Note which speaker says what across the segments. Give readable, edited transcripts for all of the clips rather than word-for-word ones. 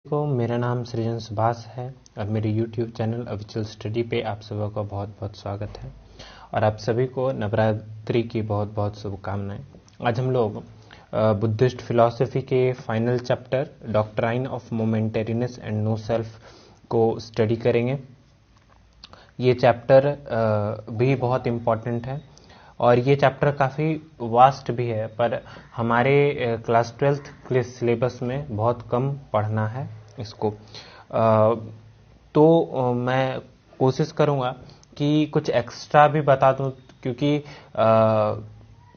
Speaker 1: को मेरा नाम सृजन सुभाष है और मेरे YouTube चैनल अविचल स्टडी पे आप सभी का बहुत बहुत स्वागत है और आप सभी को नवरात्रि की बहुत बहुत शुभकामनाएं। आज हम लोग बुद्धिस्ट फिलॉसफी के final chapter doctrine of momentariness and no self को स्टडी करेंगे। ये चैप्टर भी बहुत इम्पॉर्टेंट है और ये चैप्टर काफ़ी वास्ट भी है, पर हमारे क्लास 12th के सिलेबस में बहुत कम पढ़ना है इसको। तो मैं कोशिश करूँगा कि कुछ एक्स्ट्रा भी बता दूँ, क्योंकि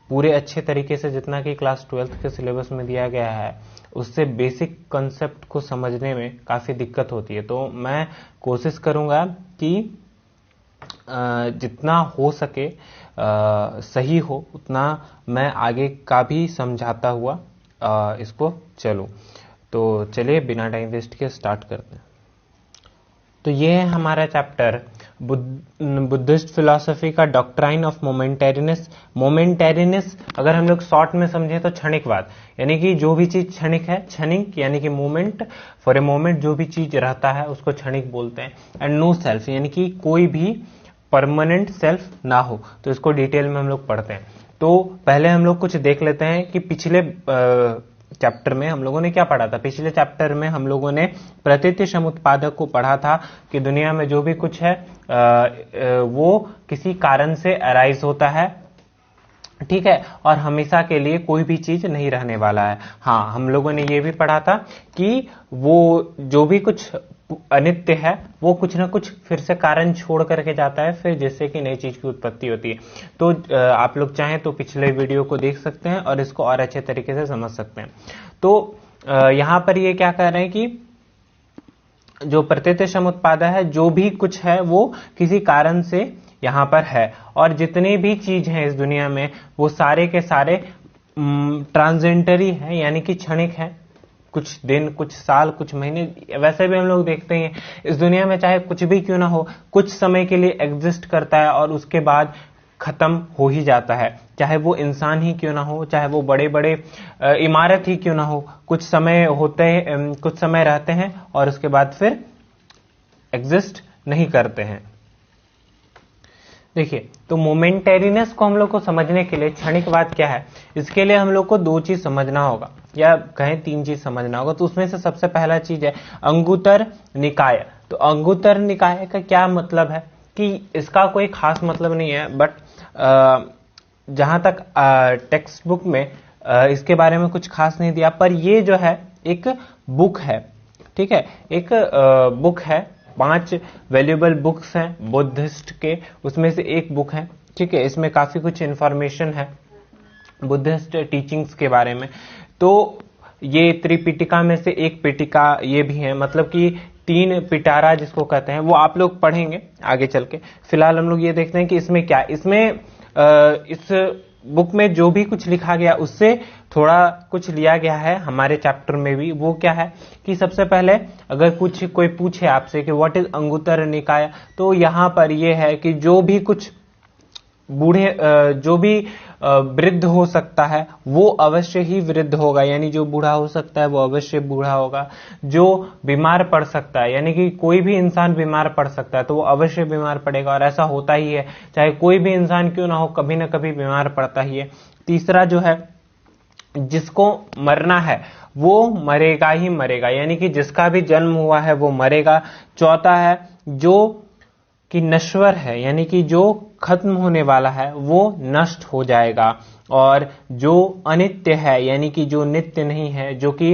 Speaker 1: पूरे अच्छे तरीके से जितना कि क्लास 12th के सिलेबस में दिया गया है उससे बेसिक कंसेप्ट को समझने में काफ़ी दिक्कत होती है। तो मैं कोशिश करूँगा कि जितना हो सके सही हो उतना मैं आगे का भी समझाता हुआ इसको चलूं। तो चलिए बिना टाइम वेस्ट के स्टार्ट करते हैं। तो ये है हमारा चैप्टर बुद्धिस्ट फिलॉसफी का डॉक्ट्राइन ऑफ मोमेंटेरीनेस। मोमेंटेरीनेस अगर हम लोग शॉर्ट में समझें तो क्षणिकवाद, यानी कि जो भी चीज क्षणिक है, क्षणिक यानी कि मोमेंट, फॉर ए मोमेंट जो भी चीज रहता है उसको क्षणिक बोलते हैं। एंड नो सेल्फ यानी कि कोई भी परमानेंट सेल्फ ना हो। तो इसको डिटेल में हम लोग पढ़ते हैं। तो पहले हम लोग कुछ देख लेते हैं कि पिछले चैप्टर में हम लोगों ने क्या पढ़ा था। पिछले चैप्टर में हम लोगों ने प्रतीति समुत्पादक को पढ़ा था कि दुनिया में जो भी कुछ है वो किसी कारण से अराइज होता है, ठीक है, और हमेशा के लिए कोई भी चीज नहीं रहने वाला है। हाँ, हम लोगों ने ये भी पढ़ा था कि वो जो भी कुछ अनित्य है वो कुछ ना कुछ फिर से कारण छोड़ करके जाता है, फिर जिससे कि नई चीज की उत्पत्ति होती है। तो आप लोग चाहें तो पिछले वीडियो को देख सकते हैं और इसको और अच्छे तरीके से समझ सकते हैं। तो यहां पर ये क्या कह रहे हैं कि जो प्रतीति समुत्पादक है, जो भी कुछ है वो किसी कारण से यहां पर है, और जितनी भी चीज हैं इस दुनिया में वो सारे के सारे ट्रांजेंटरी हैं, यानी कि क्षणिक है। कुछ दिन, कुछ साल, कुछ महीने, वैसे भी हम लोग देखते हैं इस दुनिया में चाहे कुछ भी क्यों ना हो, कुछ समय के लिए एग्जिस्ट करता है और उसके बाद खत्म हो ही जाता है। चाहे वो इंसान ही क्यों ना हो, चाहे वो बड़े बड़े इमारत ही क्यों ना हो, कुछ समय होते हैं, कुछ समय रहते हैं और उसके बाद फिर एग्जिस्ट नहीं करते हैं। देखिए, तो मोमेंटेरीनेस को हम लोग को समझने के लिए, क्षणिकवाद क्या है, इसके लिए हम लोग को दो चीज समझना होगा, या कहें तीन चीज समझना होगा। तो उसमें से सबसे पहला चीज है अंगुत्तर निकाय। तो अंगुत्तर निकाय का क्या मतलब है कि इसका कोई खास मतलब नहीं है, बट जहां तक टेक्स्ट बुक में इसके बारे में कुछ खास नहीं दिया, पर ये जो है एक बुक है, ठीक है, एक बुक है। 5 वैल्यूएबल बुक्स हैं बुद्धिस्ट के, उसमें से एक बुक है, ठीक है। इसमें काफी कुछ इंफॉर्मेशन है बुद्धिस्ट टीचिंग्स के बारे में। तो ये त्रिपिटिका में से एक पिटिका ये भी है, मतलब कि 3 पिटारा जिसको कहते हैं, वो आप लोग पढ़ेंगे आगे चल के। फिलहाल हम लोग ये देखते हैं कि इसमें क्या, इसमें इस बुक में जो भी कुछ लिखा गया उससे थोड़ा कुछ लिया गया है हमारे चैप्टर में भी। वो क्या है कि सबसे पहले अगर कुछ कोई पूछे आपसे कि व्हाट इज अंगुत्तर निकाय, तो यहां पर ये है कि जो भी कुछ बूढ़े, जो भी वृद्ध हो सकता है वो अवश्य ही वृद्ध होगा, यानी जो बूढ़ा हो सकता है वो अवश्य बूढ़ा होगा। जो बीमार पड़ सकता है, यानी कि कोई भी इंसान बीमार पड़ सकता है तो वो अवश्य बीमार पड़ेगा, और ऐसा होता ही है, चाहे कोई भी इंसान क्यों ना हो, कभी ना कभी बीमार पड़ता ही है। तीसरा जो है, जिसको मरना है वो मरेगा ही मरेगा, यानी कि जिसका भी जन्म हुआ है वो मरेगा। चौथा है जो कि नश्वर है, यानी कि जो खत्म होने वाला है वो नष्ट हो जाएगा। और जो अनित्य है, यानी कि जो नित्य नहीं है, जो कि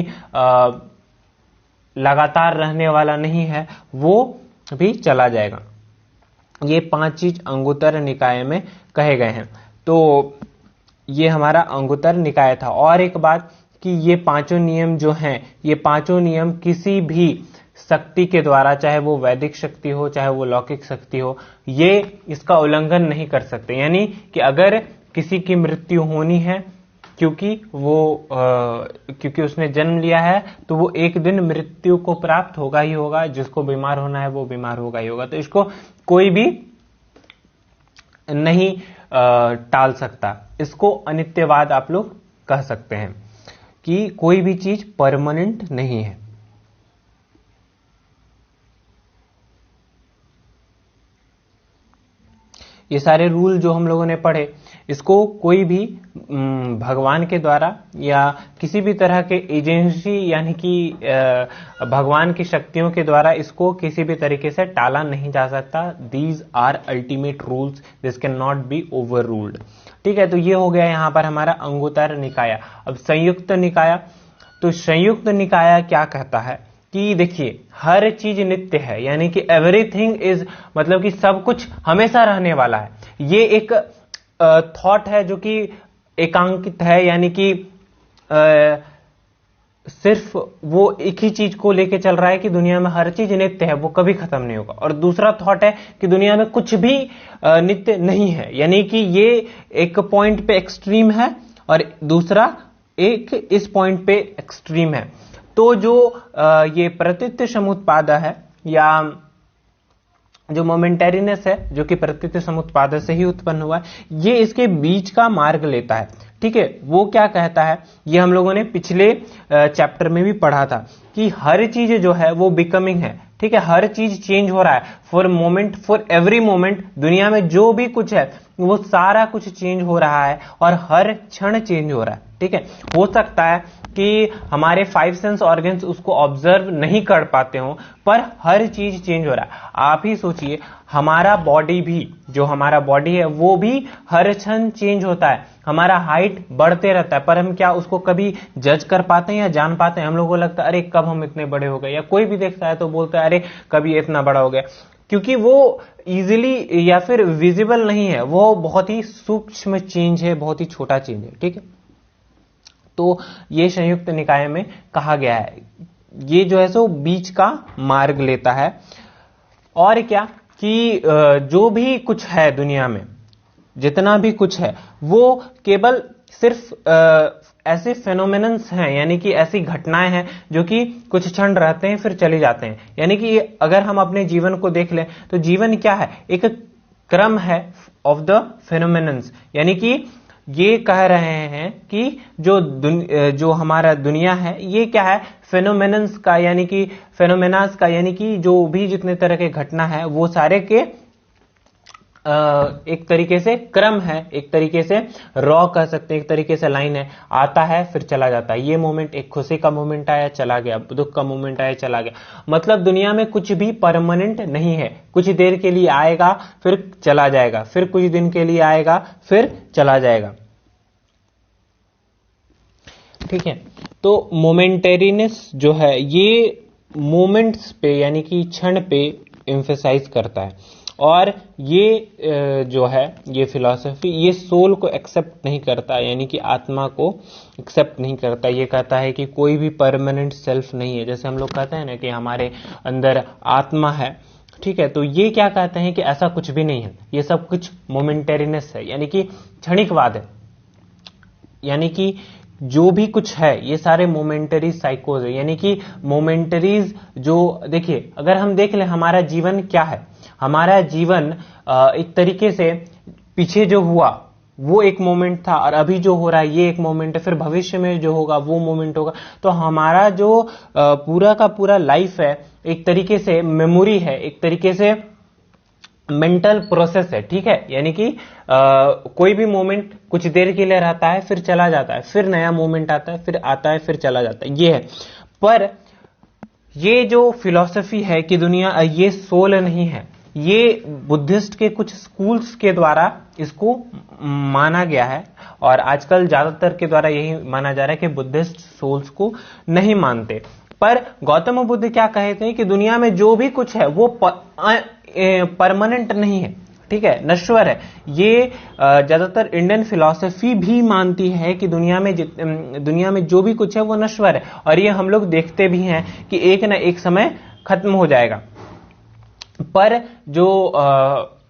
Speaker 1: लगातार रहने वाला नहीं है, वो भी चला जाएगा। ये 5 चीज अंगुत्तर निकाय में कहे गए हैं। तो ये हमारा अंगुत्तर निकाय था। और एक बात कि ये 5 नियम जो हैं, ये 5 नियम किसी भी शक्ति के द्वारा, चाहे वो वैदिक शक्ति हो चाहे वो लौकिक शक्ति हो, ये इसका उल्लंघन नहीं कर सकते। यानी कि अगर किसी की मृत्यु होनी है क्योंकि उसने जन्म लिया है, तो वो एक दिन मृत्यु को प्राप्त होगा ही होगा। जिसको बीमार होना है वो बीमार होगा ही होगा। तो इसको कोई भी नहीं टाल सकता। इसको अनित्यवाद आप लोग कह सकते हैं कि कोई भी चीज परमानेंट नहीं है। ये सारे रूल जो हम लोगों ने पढ़े, इसको कोई भी भगवान के द्वारा या किसी भी तरह के एजेंसी यानी कि भगवान की शक्तियों के द्वारा इसको किसी भी तरीके से टाला नहीं जा सकता। These are ultimate rules, this can not be over ruled है, तो ये हो गया यहां पर हमारा अंगुत्तर निकाय। अब संयुक्त निकाय, तो संयुक्त निकाय क्या कहता है कि देखिए हर चीज नित्य है, यानी कि एवरीथिंग इज, मतलब कि सब कुछ हमेशा रहने वाला है। ये एक थॉट है जो कि एकांकित है, यानी कि सिर्फ वो एक ही चीज को लेके चल रहा है कि दुनिया में हर चीज नित्य है, वो कभी खत्म नहीं होगा। और दूसरा थॉट है कि दुनिया में कुछ भी नित्य नहीं है, यानी कि ये एक पॉइंट पे एक्सट्रीम है और दूसरा एक इस पॉइंट पे एक्सट्रीम है। तो जो ये प्रतीत्य समुत्पाद है या जो मोमेंटेरीनेस है, जो कि प्रतीत्य समुत्पाद से ही उत्पन्न हुआ है, ये इसके बीच का मार्ग लेता है। ठीक है, वो क्या कहता है, ये हम लोगों ने पिछले चैप्टर में भी पढ़ा था कि हर चीज जो है वो बिकमिंग है। ठीक है, हर चीज चेंज हो रहा है, for moment, for every moment दुनिया में जो भी कुछ है वो सारा कुछ चेंज हो रहा है और हर क्षण चेंज हो रहा है। ठीक है, हो सकता है कि हमारे 5 सेंस ऑर्गन्स उसको ऑब्जर्व नहीं कर पाते हो, पर हर चीज चेंज हो रहा है। आप ही सोचिए, हमारा बॉडी भी, जो हमारा बॉडी है वो भी हर क्षण चेंज होता है। हमारा हाइट बढ़ते रहता है, पर हम क्या उसको कभी जज कर पाते हैं या जान पाते हैं? हम लोगों को लगता है अरे कब हम इतने बड़े हो गए, या कोई भी देखता है तो बोलता है अरे कभी इतना बड़ा हो गया, क्योंकि वो इजीली या फिर विजिबल नहीं है, वो बहुत ही सूक्ष्म चेंज है, बहुत ही छोटा चेंज है। ठीक है, तो ये संयुक्त निकाय में कहा गया है, ये जो है सो बीच का मार्ग लेता है। और क्या कि जो भी कुछ है दुनिया में, जितना भी कुछ है वो केवल सिर्फ ऐसे फेनोमेनन्स हैं, यानी कि ऐसी घटनाएं हैं जो कि कुछ क्षण रहते हैं फिर चले जाते हैं। यानी कि अगर हम अपने जीवन को देख लें तो जीवन क्या है, एक क्रम है ऑफ द फेनोमेनन्स, यानी कि ये कह रहे हैं कि जो हमारा दुनिया है ये क्या है, फेनोमेनन्स का, यानी कि फेनोमेनास का, यानी कि जो भी जितने तरह के घटना है वो सारे के एक तरीके से क्रम है, एक तरीके से रॉ कह सकते हैं, एक तरीके से लाइन है, आता है फिर चला जाता है। ये मोमेंट, एक खुशी का मोमेंट आया चला गया, दुख का मोमेंट आया चला गया, मतलब दुनिया में कुछ भी परमानेंट नहीं है। कुछ देर के लिए आएगा फिर चला जाएगा, फिर कुछ दिन के लिए आएगा फिर चला जाएगा। ठीक है, तो मोमेंटेरीनेस जो है ये मोमेंट्स पे यानी कि क्षण पे एम्फेसाइज करता है। और ये जो है ये फिलॉसफी ये सोल को एक्सेप्ट नहीं करता, यानी कि आत्मा को एक्सेप्ट नहीं करता। ये कहता है कि कोई भी परमानेंट सेल्फ नहीं है, जैसे हम लोग कहते हैं ना कि हमारे अंदर आत्मा है। ठीक है, तो ये क्या कहते हैं कि ऐसा कुछ भी नहीं है, ये सब कुछ मोमेंटेरीनेस है, यानी कि क्षणिकवाद है, यानी कि जो भी कुछ है ये सारे मोमेंटरी साइकोज है, यानी कि मोमेंटरीज। जो देखिए अगर हम देख लें हमारा जीवन क्या है, हमारा जीवन एक तरीके से पीछे जो हुआ वो एक मोमेंट था और अभी जो हो रहा है ये एक मोमेंट है, फिर भविष्य में जो होगा वो मोमेंट होगा। तो हमारा जो पूरा का पूरा लाइफ है एक तरीके से मेमोरी है, एक तरीके से मेंटल प्रोसेस है। ठीक है, यानी कि कोई भी मोमेंट कुछ देर के लिए रहता है फिर चला जाता है, फिर नया मोमेंट आता है, फिर आता है, फिर चला जाता है, ये है। पर ये जो फिलॉसफी है कि दुनिया ये सोल नहीं है, ये बुद्धिस्ट के कुछ स्कूल्स के द्वारा इसको माना गया है और आजकल ज्यादातर के द्वारा यही माना जा रहा है कि बुद्धिस्ट सोल्स को नहीं मानते। पर गौतम बुद्ध क्या कहते हैं कि दुनिया में जो भी कुछ है वो परमानेंट नहीं है, ठीक है, नश्वर है। ये ज्यादातर इंडियन फिलॉसफी भी मानती है कि दुनिया में जो भी कुछ है वो नश्वर है, और ये हम लोग देखते भी हैं कि एक ना एक समय खत्म हो जाएगा। पर जो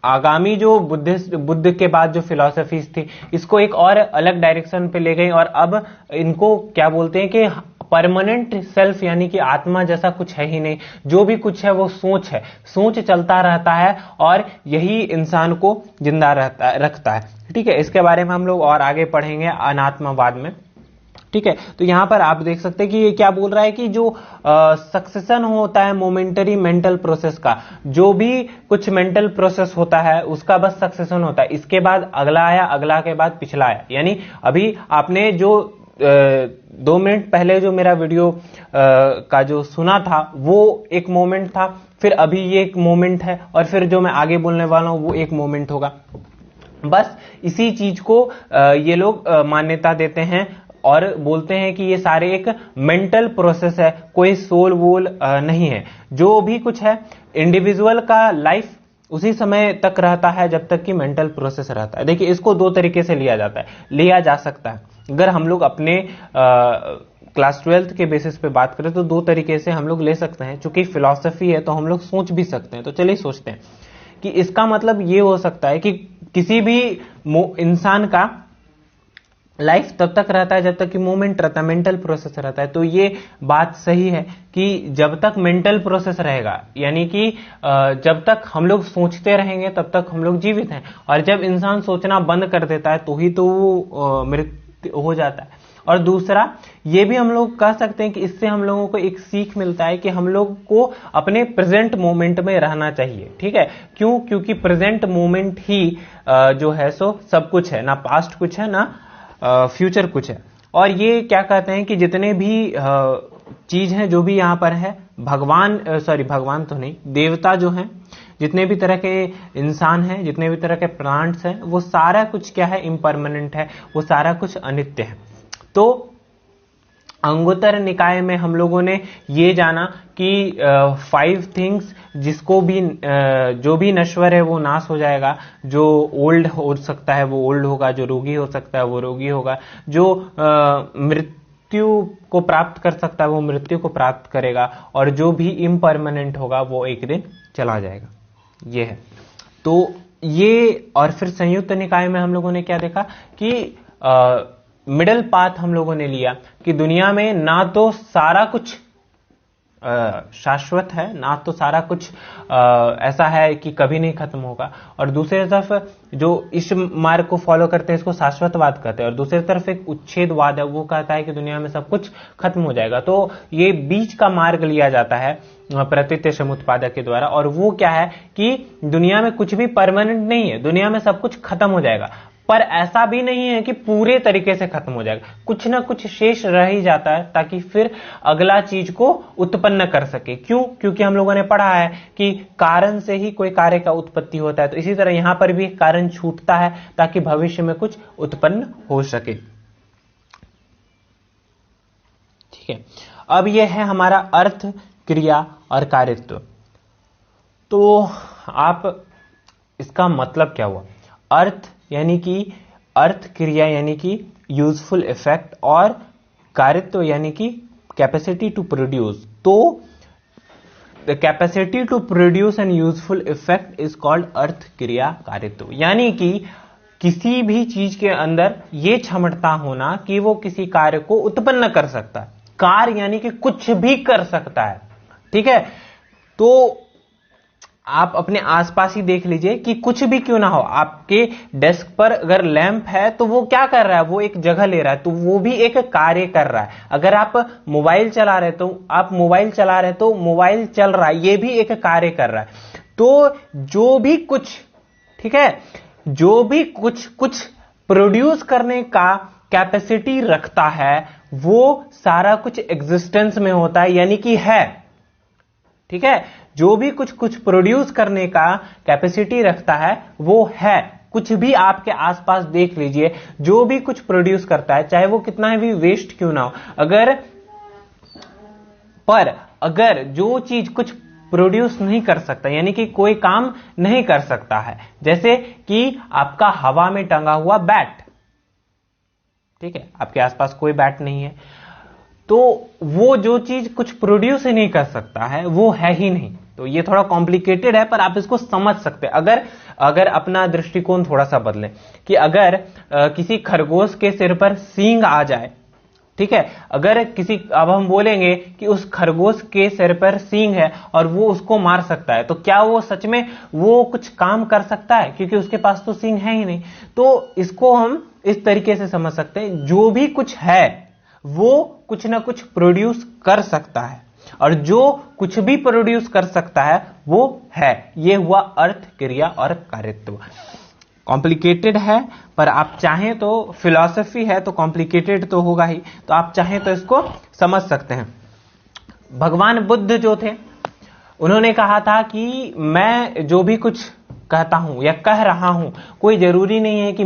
Speaker 1: आगामी जो बुद्ध के बाद जो फिलॉसफीज थी इसको एक और अलग डायरेक्शन पे ले गई, और अब इनको क्या बोलते हैं कि परमानेंट सेल्फ यानी कि आत्मा जैसा कुछ है ही नहीं, जो भी कुछ है वो सोच है, सोच चलता रहता है और यही इंसान को जिंदा रखता है। ठीक है, इसके बारे में हम लोग और आगे पढ़ेंगे अनात्मवाद में। ठीक है। तो यहां पर आप देख सकते हैं कि ये क्या बोल रहा है कि जो सक्सेशन होता है मोमेंटरी मेंटल प्रोसेस का, जो भी कुछ मेंटल प्रोसेस होता है उसका बस सक्सेशन होता है, इसके बाद अगला आया, अगला के बाद पिछला आया। यानी अभी आपने जो 2 मिनट पहले जो मेरा वीडियो का जो सुना था वो एक मोमेंट था, फिर अभी ये एक मोमेंट है, और फिर जो मैं आगे बोलने वाला हूं वो एक मोमेंट होगा। बस इसी चीज को ये लोग मान्यता देते हैं और बोलते हैं कि ये सारे एक मेंटल प्रोसेस है, कोई सोल वोल नहीं है। जो भी कुछ है इंडिविजुअल का लाइफ उसी समय तक रहता है जब तक कि मेंटल प्रोसेस रहता है। देखिए इसको 2 तरीके से लिया जा सकता है। अगर हम लोग अपने क्लास 12th के बेसिस पे बात करें तो 2 तरीके से हम लोग ले सकते हैं। चूंकि फिलॉसफी है तो हम लोग सोच भी सकते हैं। तो चलिए सोचते हैं कि इसका मतलब ये हो सकता है कि किसी भी इंसान का लाइफ तब तक रहता है जब तक कि मोमेंट रहता है, मेंटल प्रोसेस रहता है। तो ये बात सही है कि जब तक मेंटल प्रोसेस रहेगा, यानी कि जब तक हम लोग सोचते रहेंगे तब तक हम लोग जीवित हैं, और जब इंसान सोचना बंद कर देता है तो ही तो वो मृत्यु हो जाता है। और दूसरा ये भी हम लोग कह सकते हैं कि इससे हम लोगों को एक सीख मिलता है कि हम लोग को अपने प्रेजेंट मोमेंट में रहना चाहिए। ठीक है, क्यों? क्योंकि प्रेजेंट मोमेंट ही जो है सो सब कुछ है, ना पास्ट कुछ है ना फ्यूचर कुछ है। और ये क्या कहते हैं कि जितने भी चीज हैं जो भी यहां पर है, भगवान तो नहीं, देवता जो हैं, जितने भी तरह के इंसान हैं, जितने भी तरह के प्लांट्स हैं, वो सारा कुछ क्या है, इम्परमानेंट है, वो सारा कुछ अनित्य है। तो अंगुत्तर निकाय में हम लोगों ने ये जाना कि 5 थिंग्स जिसको भी जो भी नश्वर है वो नाश हो जाएगा, जो ओल्ड हो सकता है वो ओल्ड होगा, जो रोगी हो सकता है वो रोगी होगा, जो मृत्यु को प्राप्त कर सकता है वो मृत्यु को प्राप्त करेगा, और जो भी इम्परमानेंट होगा वो एक दिन चला जाएगा। ये है। तो ये, और फिर संयुक्त निकाय में हम लोगों ने क्या देखा कि मिडल पाथ हम लोगों ने लिया कि दुनिया में ना तो सारा कुछ शाश्वत है, ना तो सारा कुछ ऐसा है कि कभी नहीं खत्म होगा, और दूसरी तरफ जो इस मार्ग को फॉलो करते हैं इसको शाश्वतवाद कहते हैं, और दूसरी तरफ एक उच्छेदवाद है, वो कहता है कि दुनिया में सब कुछ खत्म हो जाएगा। तो ये बीच का मार्ग लिया जाता है प्रतीत्य समुत्पादक के द्वारा, और वो क्या है कि दुनिया में कुछ भी परमानेंट नहीं है, दुनिया में सब कुछ खत्म हो जाएगा, पर ऐसा भी नहीं है कि पूरे तरीके से खत्म हो जाएगा, कुछ ना कुछ शेष रह ही जाता है ताकि फिर अगला चीज को उत्पन्न कर सके। क्यों? क्योंकि हम लोगों ने पढ़ा है कि कारण से ही कोई कार्य का उत्पत्ति होता है। तो इसी तरह यहां पर भी कारण छूटता है ताकि भविष्य में कुछ उत्पन्न हो सके। ठीक है, अब यह है हमारा अर्थ, क्रिया और कार्यत्व। तो आप इसका मतलब क्या हुआ? अर्थ यानी कि अर्थ क्रिया यानी कि यूजफुल इफेक्ट, और कार्यत्व यानी कि कैपेसिटी टू प्रोड्यूस। तो the capacity to produce an useful effect is called अर्थ क्रिया कार्यत्व। यानी कि किसी भी चीज के अंदर ये क्षमता होना कि वो किसी कार्य को उत्पन्न कर सकता है। कार्य यानी कि कुछ भी कर सकता है। ठीक है, तो आप अपने आसपास ही देख लीजिए कि कुछ भी क्यों ना हो, आपके डेस्क पर अगर लैंप है तो वो क्या कर रहा है, वो एक जगह ले रहा है, तो वो भी एक कार्य कर रहा है। अगर आप मोबाइल चला रहे तो मोबाइल चल रहा है, ये भी एक कार्य कर रहा है। तो जो भी कुछ, ठीक है, जो भी कुछ प्रोड्यूस करने का कैपेसिटी रखता है वो सारा कुछ एग्जिस्टेंस में होता है, यानी कि है। ठीक है, जो भी कुछ प्रोड्यूस करने का कैपेसिटी रखता है वो है। कुछ भी आपके आसपास देख लीजिए, जो भी कुछ प्रोड्यूस करता है, चाहे वो कितना भी वेस्ट क्यों ना हो, अगर जो चीज कुछ प्रोड्यूस नहीं कर सकता, यानी कि कोई काम नहीं कर सकता है, जैसे कि आपका हवा में टंगा हुआ बैट, ठीक है, आपके आसपास कोई बैट नहीं है, तो वो जो चीज कुछ प्रोड्यूस ही नहीं कर सकता है वो है ही नहीं। तो ये थोड़ा कॉम्प्लिकेटेड है पर आप इसको समझ सकते हैं अगर अपना दृष्टिकोण थोड़ा सा बदलें कि अगर किसी खरगोश के सिर पर सींग आ जाए, ठीक है, अब हम बोलेंगे कि उस खरगोश के सिर पर सींग है और वो उसको मार सकता है, तो क्या वो सच में वो कुछ काम कर सकता है? क्योंकि उसके पास तो सींग है ही नहीं। तो इसको हम इस तरीके से समझ सकते हैं, जो भी कुछ है वो कुछ ना कुछ प्रोड्यूस कर सकता है, और जो कुछ भी प्रोड्यूस कर सकता है वो है। ये हुआ अर्थ, क्रिया और कार्यत्व। कॉम्प्लिकेटेड है, पर आप चाहें तो, फिलॉसफी है तो कॉम्प्लिकेटेड तो होगा ही, तो आप चाहें तो इसको समझ सकते हैं। भगवान बुद्ध जो थे, उन्होंने कहा था कि मैं जो भी कुछ कहता हूं या कह रहा हूं, कोई जरूरी नहीं है कि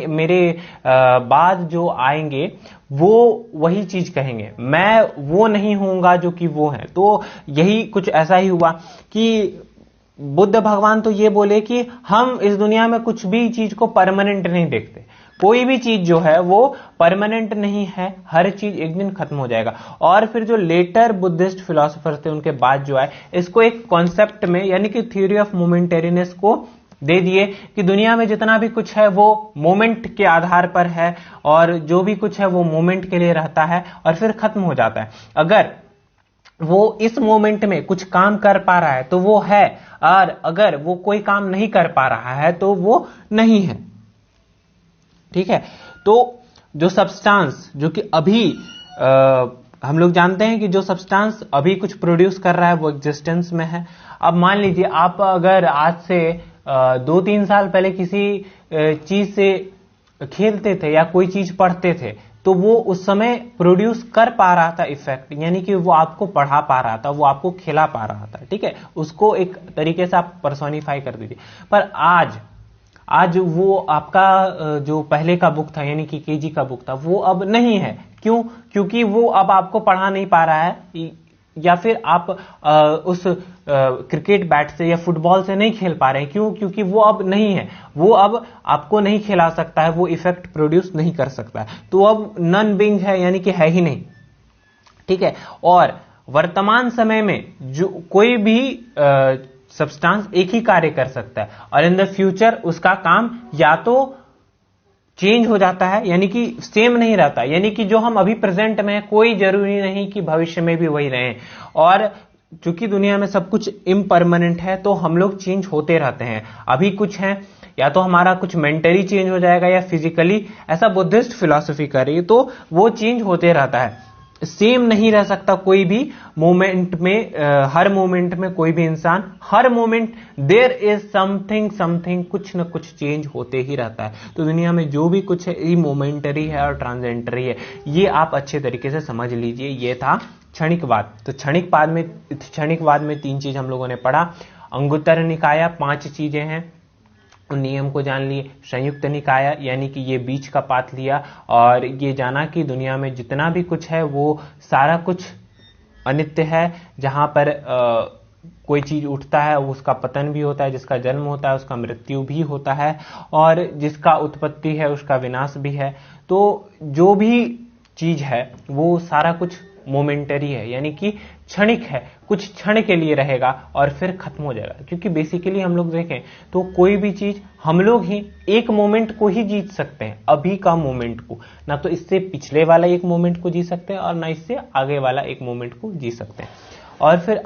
Speaker 1: मेरे बाद जो आएंगे वो वही चीज कहेंगे, मैं वो नहीं होऊंगा जो कि वो है। तो यही कुछ ऐसा ही हुआ कि बुद्ध भगवान तो ये बोले कि हम इस दुनिया में कुछ भी चीज को परमानेंट नहीं देखते, कोई भी चीज जो है वो परमानेंट नहीं है, हर चीज एक दिन खत्म हो जाएगा। और फिर जो लेटर बुद्धिस्ट फिलोसोफर थे उनके बाद जो आए, इसको एक कॉन्सेप्ट में, यानी कि थ्योरी ऑफ मोमेंटेरीनेस को दे दिए कि दुनिया में जितना भी कुछ है वो मोमेंट के आधार पर है, और जो भी कुछ है वो मोमेंट के लिए रहता है और फिर खत्म हो जाता है। अगर वो इस मोमेंट में कुछ काम कर पा रहा है तो वो है, और अगर वो कोई काम नहीं कर पा रहा है तो वो नहीं है। ठीक है, तो जो सब्सटेंस, जो कि अभी हम लोग जानते हैं कि जो सब्सटेंस अभी कुछ प्रोड्यूस कर रहा है वो एग्जिस्टेंस में है। अब मान लीजिए आप अगर आज से 2-3 साल पहले किसी चीज से खेलते थे या कोई चीज पढ़ते थे, तो वो उस समय प्रोड्यूस कर पा रहा था इफेक्ट, यानी कि वो आपको पढ़ा पा रहा था, वो आपको खिला पा रहा था। ठीक है, उसको एक तरीके से आप पर्सोनिफाई कर दीजिए। पर आज वो आपका जो पहले का बुक था, यानी कि केजी का बुक था, वो अब नहीं है। क्यों? क्योंकि वो अब आपको पढ़ा नहीं पा रहा है, या फिर आप उस क्रिकेट बैट से या फुटबॉल से नहीं खेल पा रहे हैं। क्यों? क्योंकि वो अब नहीं है, वो अब आपको नहीं खिला सकता है, वो इफेक्ट प्रोड्यूस नहीं कर सकता है, तो अब नॉन बीइंग है, यानी कि है ही नहीं। ठीक है, और वर्तमान समय में जो कोई भी सब्सटेंस एक ही कार्य कर सकता है, और इन द फ्यूचर उसका काम या तो चेंज हो जाता है, यानी कि सेम नहीं रहता, यानी कि जो हम अभी प्रेजेंट में, कोई जरूरी नहीं कि भविष्य में भी वही रहें। और चूंकि दुनिया में सब कुछ इम्परमानेंट है, तो हम लोग चेंज होते रहते हैं। अभी कुछ है, या तो हमारा कुछ मेंटली चेंज हो जाएगा या फिजिकली, ऐसा बुद्धिस्ट फिलॉसफी कर रही है, तो वो चेंज होते रहता है, सेम नहीं रह सकता कोई भी मोमेंट में। हर मोमेंट में कोई भी इंसान, हर मोमेंट देयर इज समथिंग, कुछ न कुछ चेंज होते ही रहता है। तो दुनिया में जो भी कुछ है ये मोमेंटरी है और ट्रांजेंटरी है, ये आप अच्छे तरीके से समझ लीजिए। ये था क्षणिकवाद। तो क्षणिकवाद में 3 चीज हम लोगों ने पढ़ा। अंगुत्तर निकाय 5 चीजें हैं, उन नियम को जान लिए। संयुक्त निकाय यानी कि ये बीच का पाथ लिया, और ये जाना कि दुनिया में जितना भी कुछ है वो सारा कुछ अनित्य है। जहां पर कोई चीज उठता है उसका पतन भी होता है, जिसका जन्म होता है उसका मृत्यु भी होता है, और जिसका उत्पत्ति है उसका विनाश भी है। तो जो भी चीज है वो सारा कुछ मोमेंटरी है, यानी कि क्षणिक है, कुछ क्षण के लिए रहेगा और फिर खत्म हो जाएगा। क्योंकि बेसिकली हम लोग देखें तो कोई भी चीज हम लोग ही एक मोमेंट को ही जीत सकते हैं, अभी का मोमेंट को, ना तो इससे पिछले वाला एक मोमेंट को जी सकते हैं और ना इससे आगे वाला एक मोमेंट को जी सकते हैं। और फिर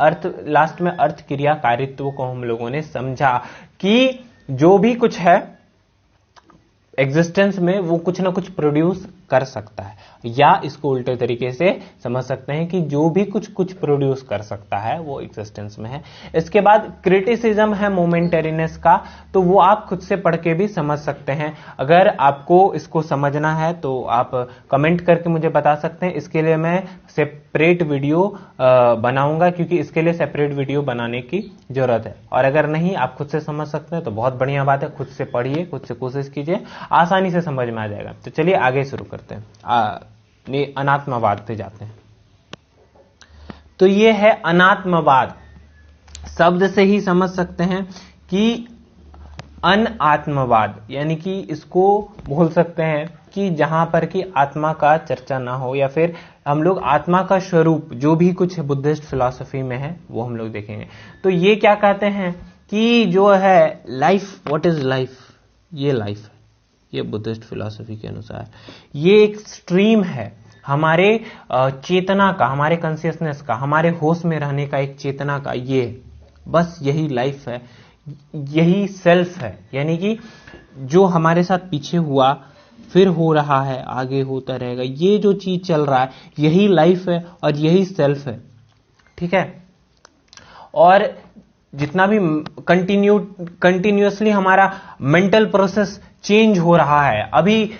Speaker 1: लास्ट में अर्थ, क्रिया, कार्यत्व को हम लोगों ने समझा कि जो भी कुछ है एग्जिस्टेंस में वो कुछ ना कुछ प्रोड्यूस कर सकता है, या इसको उल्टे तरीके से समझ सकते हैं कि जो भी कुछ प्रोड्यूस कर सकता है वो एग्जिस्टेंस में है। इसके बाद क्रिटिसिज्म है मोमेंटरीनेस का, तो वो आप खुद से पढ़ के भी समझ सकते हैं। अगर आपको इसको समझना है तो आप कमेंट करके मुझे बता सकते हैं। इसके लिए मैं सेपरेट वीडियो बनाऊंगा, क्योंकि इसके लिए सेपरेट वीडियो बनाने की जरूरत है। और अगर नहीं आप खुद से समझ सकते हैं तो बहुत बढ़िया बात है, खुद से पढ़िए, खुद से कोशिश कीजिए, आसानी से समझ में आ जाएगा। तो चलिए आगे शुरू करते हैं, अनात्मवाद पे जाते हैं। तो ये है अनात्मवाद। शब्द से ही समझ सकते हैं कि अनात्मवाद, यानी कि इसको बोल सकते हैं कि जहां पर कि आत्मा का चर्चा ना हो, या फिर हम लोग आत्मा का स्वरूप जो भी कुछ बुद्धिस्ट फिलॉसफी में है वो हम लोग देखेंगे। तो ये क्या कहते हैं कि जो है लाइफ, व्हाट इज लाइफ, ये लाइफ है, ये बुद्धिस्ट फिलॉसफी के अनुसार ये एक स्ट्रीम है हमारे चेतना का, हमारे कॉन्शियसनेस का, हमारे होश में रहने का एक चेतना का, ये बस यही लाइफ है, यही सेल्फ है। यानी कि जो हमारे साथ पीछे हुआ फिर हो रहा है, आगे होता रहेगा। ये जो चीज चल रहा है यही लाइफ है और यही सेल्फ है, ठीक है। और जितना भी कंटिन्यूअसली हमारा मेंटल प्रोसेस चेंज हो रहा है। अभी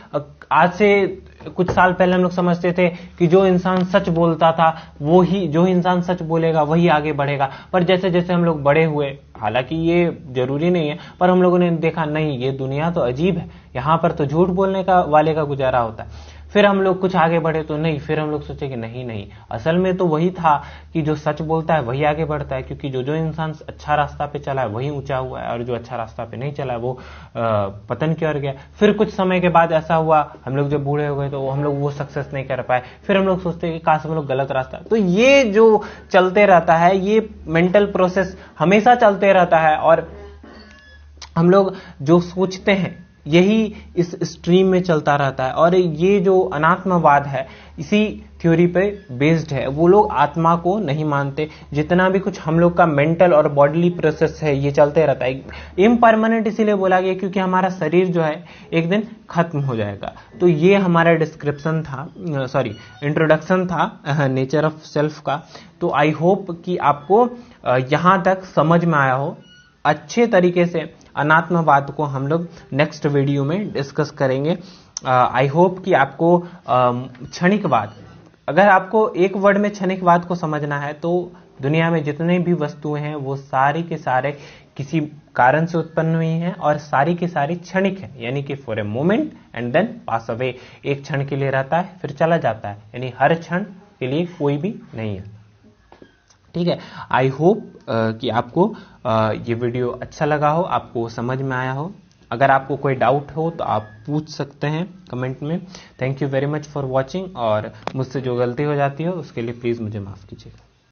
Speaker 1: आज से कुछ साल पहले हम लोग समझते थे कि जो इंसान सच बोलता था वो ही, जो इंसान सच बोलेगा वही आगे बढ़ेगा। पर जैसे जैसे हम लोग बड़े हुए, हालांकि ये जरूरी नहीं है, पर हम लोगों ने देखा नहीं, ये दुनिया तो अजीब है, यहाँ पर तो झूठ बोलने का वाले का गुजारा होता है। फिर हम लोग कुछ आगे बढ़े तो नहीं, फिर हम लोग सोचे कि नहीं नहीं, असल में तो वही था कि जो सच बोलता है वही आगे बढ़ता है, क्योंकि जो जो इंसान अच्छा रास्ता पे चला है वही ऊंचा हुआ है, और जो अच्छा रास्ता पे नहीं चला है वो पतन की ओर गया। फिर कुछ समय के बाद ऐसा हुआ, हम लोग जब बूढ़े हो गए तो हम लोग वो सक्सेस नहीं कर पाए, फिर हम लोग सोचते हैं कि काश हम लोग गलत रास्ता। तो ये जो चलते रहता है, ये मेंटल प्रोसेस हमेशा चलते रहता है, और हम लोग जो सोचते हैं यही इस स्ट्रीम में चलता रहता है। और ये जो अनात्मवाद है इसी थ्योरी पे बेस्ड है। वो लोग आत्मा को नहीं मानते। जितना भी कुछ हम लोग का मेंटल और बॉडीली प्रोसेस है ये चलते रहता है। इम्परमानेंट इसीलिए बोला गया क्योंकि हमारा शरीर जो है एक दिन खत्म हो जाएगा। तो ये हमारा डिस्क्रिप्शन था, सॉरी इंट्रोडक्शन था नेचर ऑफ सेल्फ का। तो आई होप कि आपको यहां तक समझ में आया हो अच्छे तरीके से। अनात्मवाद को हम लोग नेक्स्ट वीडियो में डिस्कस करेंगे। आई होप कि आपको क्षणिकवाद, अगर आपको एक वर्ड में क्षणिकवाद को समझना है तो दुनिया में जितने भी वस्तुएं हैं वो सारी के सारे किसी कारण से उत्पन्न हुई हैं और सारी की सारी क्षणिक है, यानी कि for a moment and then pass away. एक क्षण के लिए रहता है फिर चला जाता है, यानी हर क्षण के लिए कोई भी नहीं है, ठीक है। आई होप कि आपको ये वीडियो अच्छा लगा हो, आपको समझ में आया हो। अगर आपको कोई डाउट हो तो आप पूछ सकते हैं कमेंट में। Thank you very much for watching, और मुझसे जो गलती हो जाती है उसके लिए प्लीज़ मुझे माफ़ कीजिएगा।